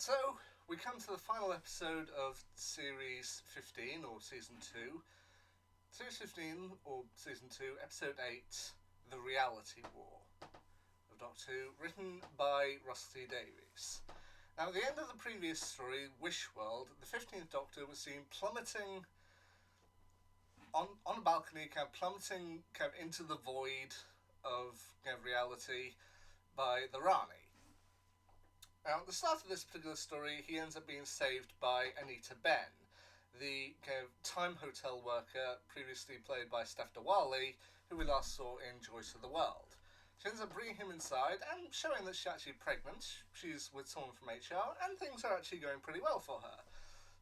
So, we come to the final episode of Series 15, or Season 2. Series 15, or Season 2, Episode 8, The Reality War of Doctor Who, written by Russell T Davies. Now, at the end of the previous story, Wish World, the 15th Doctor was seen plummeting on a balcony, plummeting into the void of reality by the Rani. Now, at the start of this particular story, he ends up being saved by Anita Ben, the time hotel worker previously played by Steph Diwali, who we last saw in Joyce of the World. She ends up bringing him inside and showing that she's actually pregnant. She's with someone from HR, and things are actually going pretty well for her.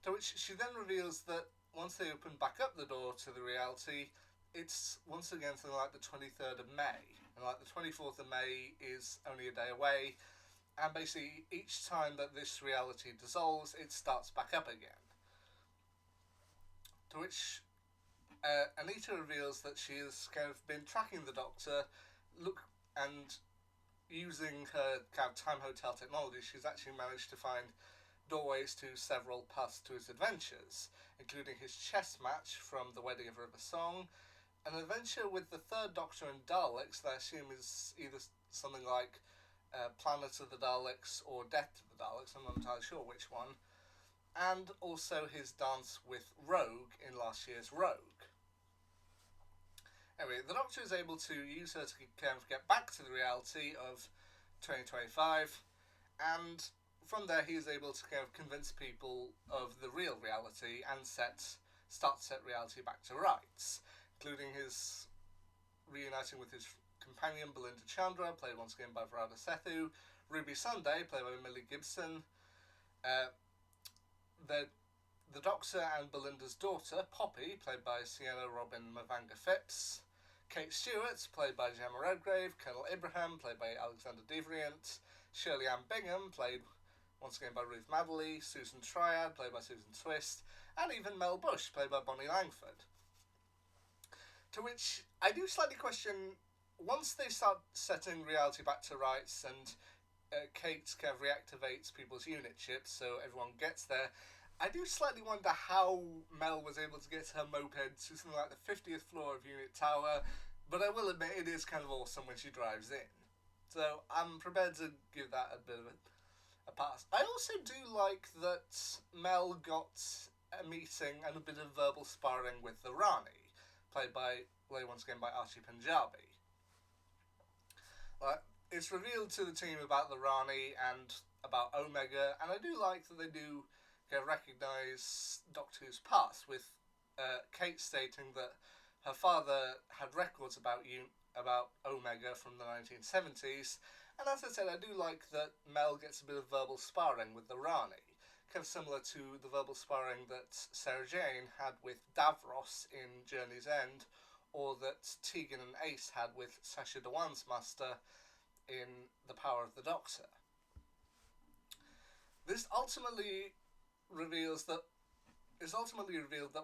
To which she then reveals that once they open back up the door to the reality, it's once again something like the 23rd of May. And like the 24th of May is only a day away, and basically each time that this reality dissolves, it starts back up again. To which Anita reveals that she has been tracking the Doctor, and using her time hotel technology, she's actually managed to find doorways to several paths to his adventures, including his chess match from The Wedding of River Song, an adventure with the Third Doctor and Daleks that I assume is either something like Planet of the Daleks or Death of the Daleks, I'm not entirely sure which one, and also his dance with Rogue in last year's Rogue. Anyway, the Doctor is able to use her to get back to the reality of 2025, and from there he is able to convince people of the real reality and start to set reality back to rights, including his reuniting with his companion Belinda Chandra, played once again by Varada Sethu, Ruby Sunday, played by Millie Gibson, the Doctor and Belinda's daughter, Poppy, played by Sienna Robin Mavanga Phipps, Kate Stewart, played by Gemma Redgrave, Colonel Ibrahim, played by Alexander Deviant, Shirley Ann Bingham, played once again by Ruth Madeley, Susan Triad, played by Susan Twist, and even Mel Bush, played by Bonnie Langford. To which I do slightly question, once they start setting reality back to rights and Kate reactivates people's unit chips so everyone gets there, I do slightly wonder how Mel was able to get her moped to something like the 50th floor of Unit Tower, but I will admit it is kind of awesome when she drives in. So I'm prepared to give that a bit of a pass. I also do like that Mel got a meeting and a bit of verbal sparring with the Rani, played once again by Archie Punjabi. It's revealed to the team about the Rani and about Omega, and I do like that they do recognise Doctor Who's past, with Kate stating that her father had records about Omega from the 1970s, and as I said, I do like that Mel gets a bit of verbal sparring with the Rani, similar to the verbal sparring that Sarah Jane had with Davros in Journey's End, or that Tegan and Ace had with Sacha Dhawan's master in The Power of the Doctor. This ultimately revealed that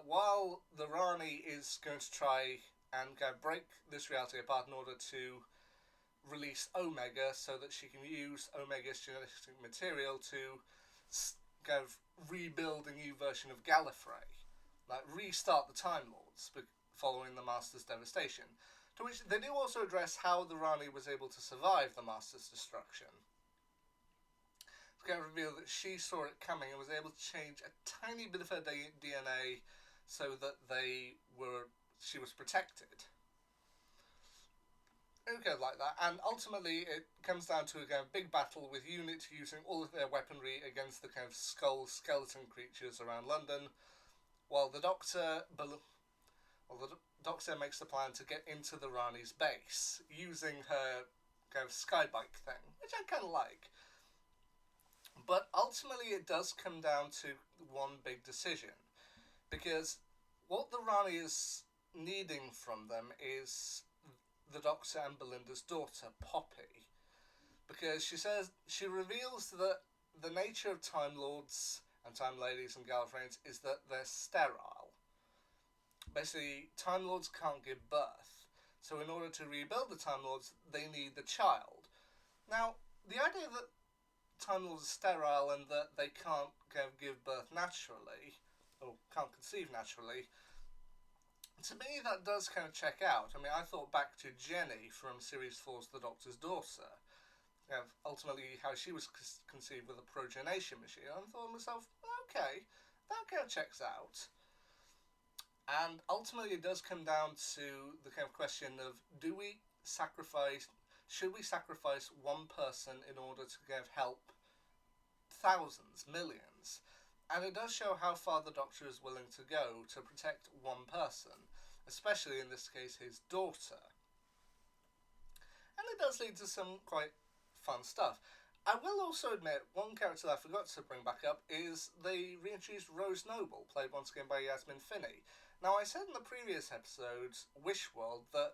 while the Rani is going to try and break this reality apart in order to release Omega so that she can use Omega's genetic material to rebuild a new version of Gallifrey, restart the Time Lords following the Master's devastation. To which they do also address how the Rani was able to survive the Master's destruction. It's going to reveal that she saw it coming and was able to change a tiny bit of her DNA so that she was protected. Okay, like that, and ultimately it comes down to a big battle with Unit using all of their weaponry against the skull skeleton creatures around London, while the Doctor makes the plan to get into the Rani's base using her skybike thing, which I kind of like. But ultimately it does come down to one big decision, because what the Rani is needing from them is the Doctor and Belinda's daughter, Poppy, because she reveals that the nature of Time Lords and Time Ladies and Gallifreyans is that they're sterile. Basically, Time Lords can't give birth, so in order to rebuild the Time Lords, they need the child. Now, the idea that Time Lords are sterile and that they can't give birth naturally, or can't conceive naturally, to me that does kind of check out. I mean, I thought back to Jenny from Series 4's The Doctor's Daughter, ultimately how she was conceived with a progenation machine. And I thought to myself, okay, that kind of checks out. And ultimately it does come down to the kind of question of, should we sacrifice one person in order to help thousands, millions? And it does show how far the Doctor is willing to go to protect one person, especially in this case his daughter. And it does lead to some quite fun stuff. I will also admit, one character that I forgot to bring back up is they reintroduced Rose Noble, played once again by Yasmin Finney. Now, I said in the previous episode, Wishworld, that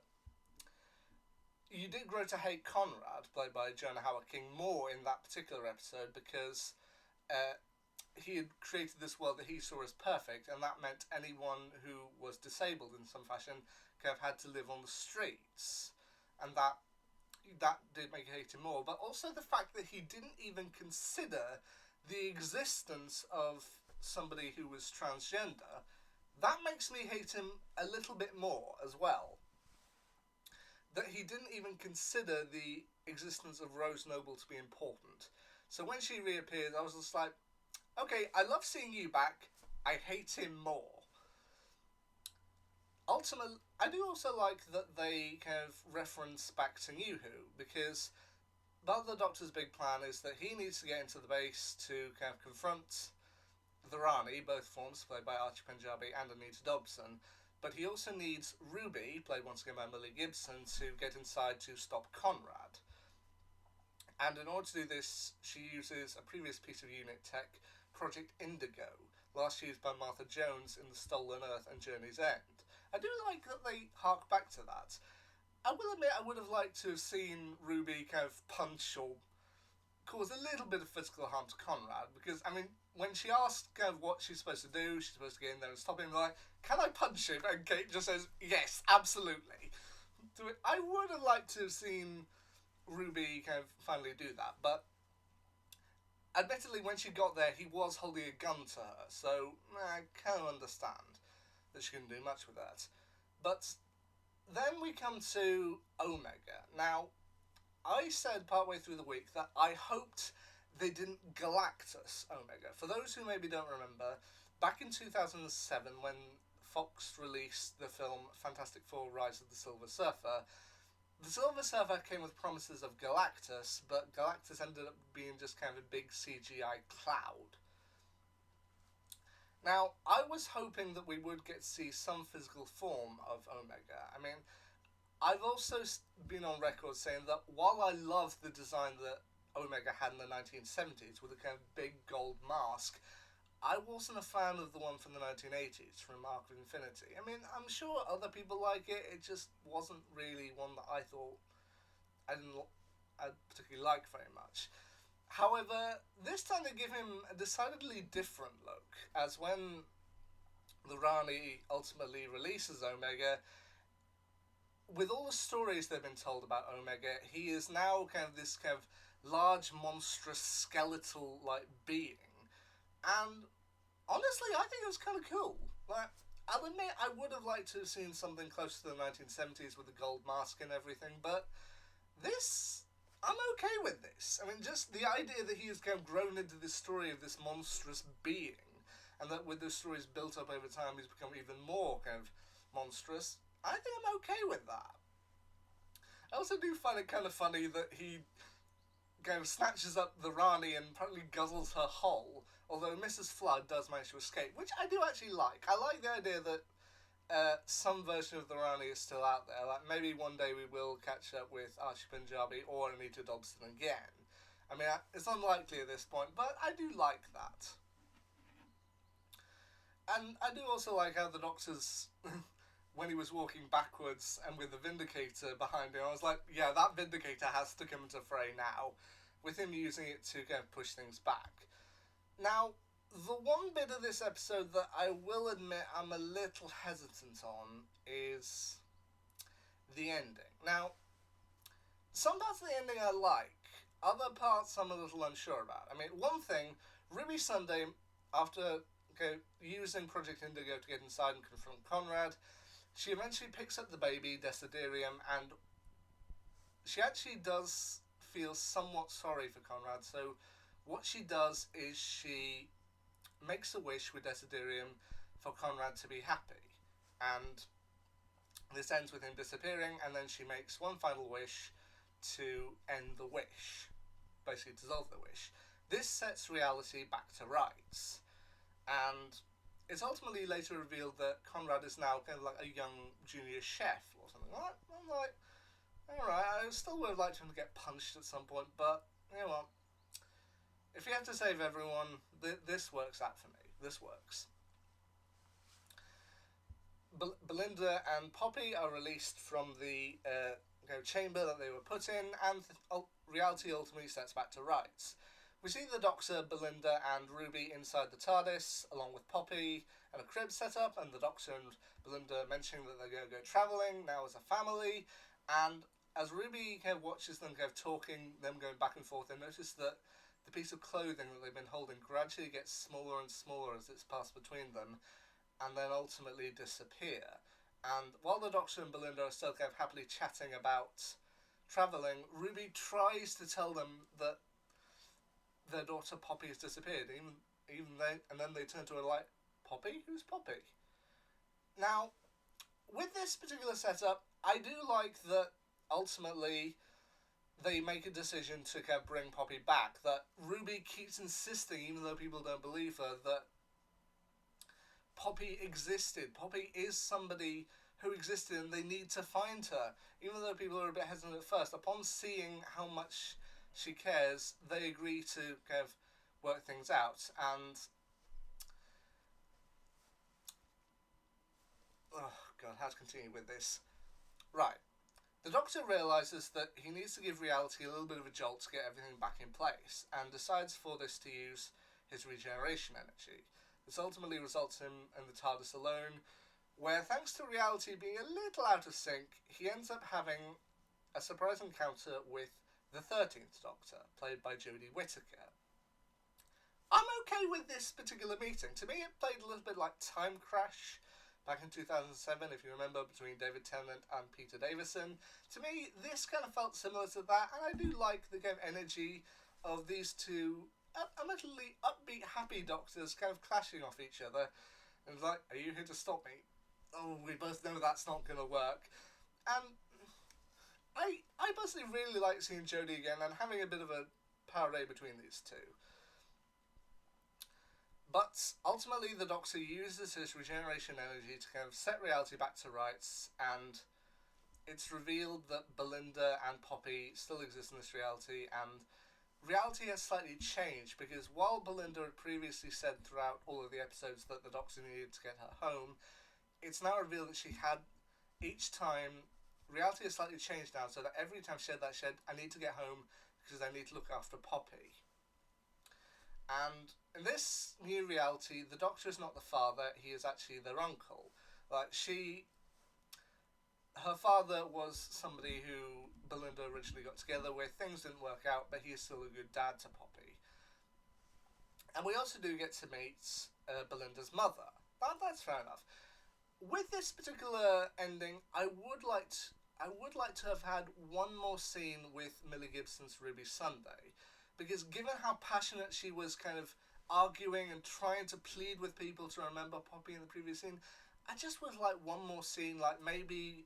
you did grow to hate Conrad, played by Jonah Hauer-King, more in that particular episode because he had created this world that he saw as perfect, and that meant anyone who was disabled in some fashion had to live on the streets. And that did make you hate him more, but also the fact that he didn't even consider the existence of somebody who was transgender, that makes me hate him a little bit more as well. That he didn't even consider the existence of Rose Noble to be important. So when she reappeared, I was just like, okay, I love seeing you back, I hate him more. Ultimately, I do also like that they reference back to New Who, because part of the Doctor's big plan is that he needs to get into the base to confront the Rani, both forms, played by Archie Panjabi and Anita Dobson, but he also needs Ruby, played once again by Millie Gibson, to get inside to stop Conrad. And in order to do this, she uses a previous piece of unit tech, Project Indigo, last used by Martha Jones in The Stolen Earth and Journey's End. I do like that they hark back to that. I will admit I would have liked to have seen Ruby punch or cause a little bit of physical harm to Conrad, because, I mean, when she asked what she's supposed to do, she's supposed to get in there and stop him, like, can I punch him? And Kate just says, yes, absolutely. I would have liked to have seen Ruby finally do that, but admittedly, when she got there, he was holding a gun to her, so I kind of understand that she couldn't do much with that. But then we come to Omega. Now, I said partway through the week that I hoped they didn't Galactus Omega. For those who maybe don't remember, back in 2007, when Fox released the film Fantastic Four: Rise of the Silver Surfer came with promises of Galactus, but Galactus ended up being just a big CGI cloud. Now, I was hoping that we would get to see some physical form of Omega. I mean, I've also been on record saying that while I love the design that Omega had in the 1970s with a big gold mask, I wasn't a fan of the one from the 1980s, from Arc of Infinity. I mean, I'm sure other people like it, it just wasn't really one that I thought I particularly like very much. However, this time they give him a decidedly different look, as when the Rani ultimately releases Omega, with all the stories they've been told about Omega, he is now this large, monstrous, skeletal-like being. And honestly, I think it was kind of cool. Like, I'll admit I would have liked to have seen something close to the 1970s with the gold mask and everything, but this, I'm okay with this. I mean, just the idea that he has grown into this story of this monstrous being, and that with the stories built up over time, he's become even more monstrous, I think I'm okay with that. I also do find it kind of funny that he snatches up the Rani and probably guzzles her whole, although Mrs. Flood does manage to escape, which I do actually like. I like the idea that some version of the Rani is still out there. Like, maybe one day we will catch up with Archie Panjabi or Anita Dobson again. I mean, it's unlikely at this point, but I do like that. And I do also like how the Doctor's... when he was walking backwards and with the Vindicator behind him, I was like, yeah, that Vindicator has to come into fray now, with him using it to push things back. Now, the one bit of this episode that I will admit I'm a little hesitant on is the ending. Now, some parts of the ending I like. Other parts I'm a little unsure about. I mean, one thing, Ruby Sunday, after using Project Indigo to get inside and confront Conrad, she eventually picks up the baby, Desiderium, and she actually does feel somewhat sorry for Conrad. So what she does is she makes a wish with Desiderium for Conrad to be happy. And this ends with him disappearing, and then she makes one final wish to end the wish. Basically dissolve the wish. This sets reality back to rights. And it's ultimately later revealed that Conrad is now kind of like a young junior chef or something like that. I'm like, alright, I still would have liked him to get punched at some point, but you know what? If you have to save everyone, this works out for me. This works. Belinda and Poppy are released from the chamber that they were put in, and reality ultimately sets back to rights. We see the Doctor, Belinda, and Ruby inside the TARDIS, along with Poppy, and a crib set up, and the Doctor and Belinda mentioning that they're going to go travelling now as a family. And as Ruby watches them talking, them going back and forth, they notice that the piece of clothing that they've been holding gradually gets smaller and smaller as it's passed between them, and then ultimately disappear. And while the Doctor and Belinda are still happily chatting about travelling, Ruby tries to tell them that their daughter Poppy has disappeared. And then they turn to her like, Poppy? Who's Poppy? Now, with this particular setup, I do like that ultimately they make a decision to bring Poppy back. That Ruby keeps insisting, even though people don't believe her, that Poppy existed. Poppy is somebody who existed, and they need to find her. Even though people are a bit hesitant at first, upon seeing how much she cares, they agree to work things out. And oh god, how to continue with this? Right. The Doctor realises that he needs to give reality a little bit of a jolt to get everything back in place, and decides for this to use his regeneration energy. This ultimately results in the TARDIS alone, where thanks to reality being a little out of sync, he ends up having a surprise encounter with the 13th Doctor, played by Jodie Whittaker. I'm okay with this particular meeting. To me, it played a little bit like Time Crash back in 2007, if you remember, between David Tennant and Peter Davison. To me, this kind of felt similar to that, and I do like the energy of these two admittedly upbeat, happy Doctors clashing off each other. And it's like, are you here to stop me? Oh, we both know that's not going to work. And I personally really like seeing Jodie again and having a bit of a parade between these two. But ultimately, the Doctor uses his regeneration energy to set reality back to rights, and it's revealed that Belinda and Poppy still exist in this reality, and reality has slightly changed, because while Belinda had previously said throughout all of the episodes that the Doctor needed to get her home, it's now revealed that she had, each time, reality has slightly changed now, so that every time she said, I need to get home because I need to look after Poppy. And in this new reality, the Doctor is not the father, he is actually their uncle. Her father was somebody who Belinda originally got together with. Things didn't work out, but he is still a good dad to Poppy. And we also do get to meet Belinda's mother. That's fair enough. With this particular ending, I would like to have had one more scene with Millie Gibson's Ruby Sunday, because given how passionate she was arguing and trying to plead with people to remember Poppy in the previous scene, I just would like one more scene, like maybe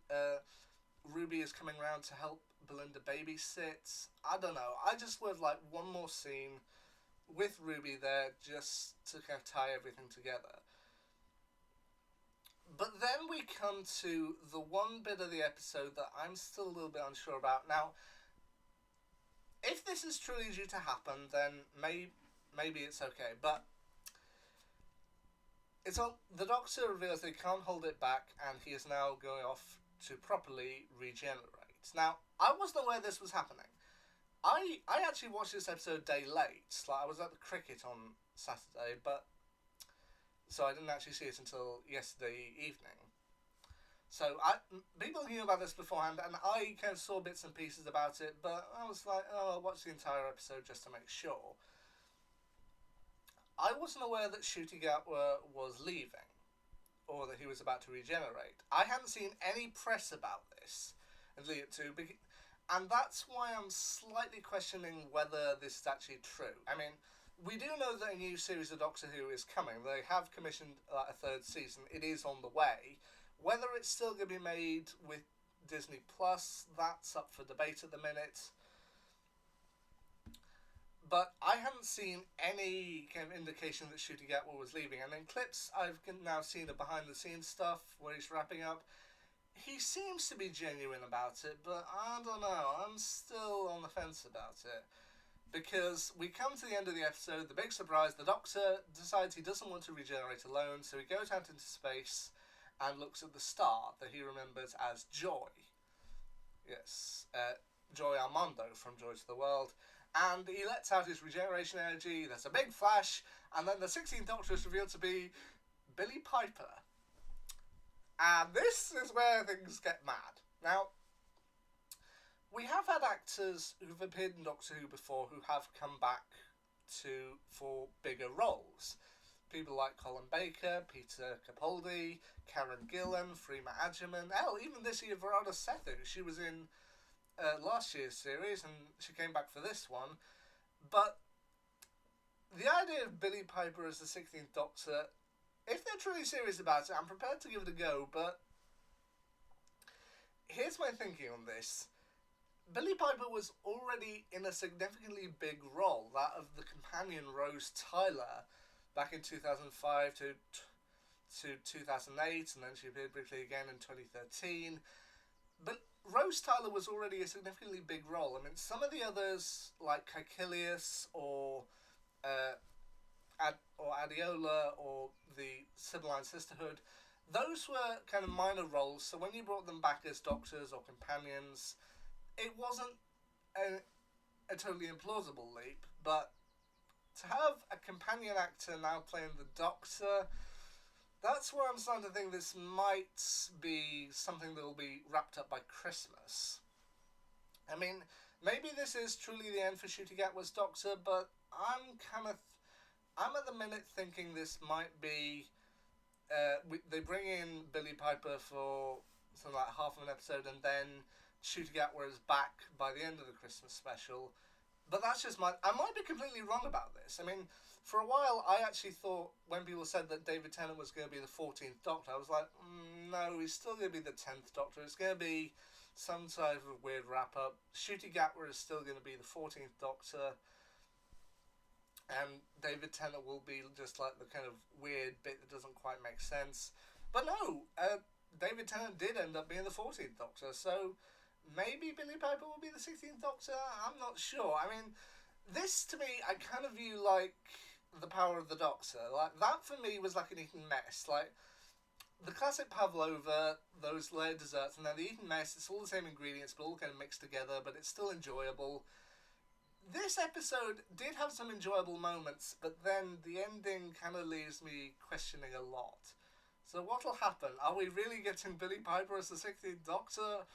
Ruby is coming around to help Belinda babysit. I don't know. I just would like one more scene with Ruby there just to tie everything together. But then we come to the one bit of the episode that I'm still a little bit unsure about. Now, if this is truly due to happen, then maybe it's okay. But the Doctor reveals they can't hold it back, and he is now going off to properly regenerate. Now, I wasn't aware this was happening. I actually watched this episode a day late. I was at the cricket on Saturday, so I didn't actually see it until yesterday evening. So people knew about this beforehand, and I kind of saw bits and pieces about it, but I was like, oh, I'll watch the entire episode just to make sure. I wasn't aware that Ncuti was leaving, or that he was about to regenerate. I hadn't seen any press about this and lead it to, and that's why I'm slightly questioning whether this is actually true. I mean, we do know that a new series of Doctor Who is coming. They have commissioned a third season. It is on the way. Whether it's still going to be made with Disney Plus, that's up for debate at the minute. But I haven't seen any kind of indication that Ncuti was leaving. And in clips I've now seen of behind the scenes stuff where he's wrapping up, he seems to be genuine about it, but I don't know. I'm still on the fence about it. Because we come to the end of the episode, the big surprise, the Doctor decides he doesn't want to regenerate alone, so he goes out into space and looks at the star that he remembers as Joy. Yes, Joy Armando from Joy to the World. And he lets out his regeneration energy, there's a big flash, and then the 16th Doctor is revealed to be Billie Piper. And this is where things get mad. Now, we have had actors who've appeared in Doctor Who before who have come back for bigger roles. People like Colin Baker, Peter Capaldi, Karen Gillan, Freema Agyeman, even this year Verona Sethu. She was in last year's series and she came back for this one. But the idea of Billie Piper as the 16th Doctor, if they're truly serious about it, I'm prepared to give it a go, but here's my thinking on this. Billie Piper was already in a significantly big role, that of the companion Rose Tyler, back in 2005 to 2008, and then she appeared briefly again in 2013. But Rose Tyler was already a significantly big role. I mean, some of the others, like Caecilius or Adiola or the Sibylline Sisterhood, those were kind of minor roles, so when you brought them back as doctors or companions, it wasn't a totally implausible leap, but to have a companion actor now playing the Doctor, that's where I'm starting to think this might be something that will be wrapped up by Christmas. I mean, maybe this is truly the end for Ncuti Gatwa's Doctor, but I'm at the minute thinking this might be, they bring in Billie Piper for something like half of an episode, and then Ncuti Gatwa is back by the end of the Christmas special. But that's just I might be completely wrong about this. I mean, for a while, I actually thought, when people said that David Tennant was going to be the 14th Doctor, I was like, no, he's still going to be the 10th Doctor. It's going to be some type of weird wrap-up. Ncuti Gatwa is still going to be the 14th Doctor, and David Tennant will be just like the kind of weird bit that doesn't quite make sense. But no, David Tennant did end up being the 14th Doctor, so maybe Billie Piper will be the 16th Doctor? I'm not sure. I mean, this to me, I kind of view like the Power of the Doctor. Like, that for me was like an eaten mess. Like, the classic pavlova, those layered desserts, and then the eaten mess, it's all the same ingredients, but all kind of mixed together, but it's still enjoyable. This episode did have some enjoyable moments, but then the ending kind of leaves me questioning a lot. So what'll happen? Are we really getting Billie Piper as the 16th Doctor?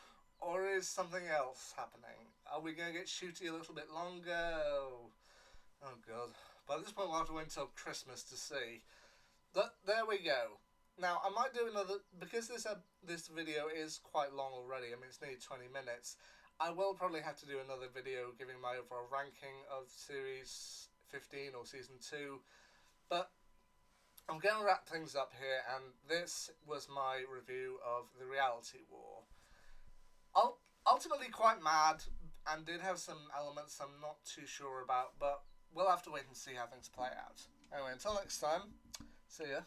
Or is something else happening? Are we going to get Ncuti a little bit longer? Oh god. By this point we'll have to wait until Christmas to see. But there we go. Now, I might do another, because this video is quite long already, I mean it's nearly 20 minutes, I will probably have to do another video giving my overall ranking of Series 15 or Season 2. But I'm going to wrap things up here, and this was my review of The Reality War. Ultimately quite mad, and did have some elements I'm not too sure about, but we'll have to wait and see how things play out. Anyway, until next time, see ya.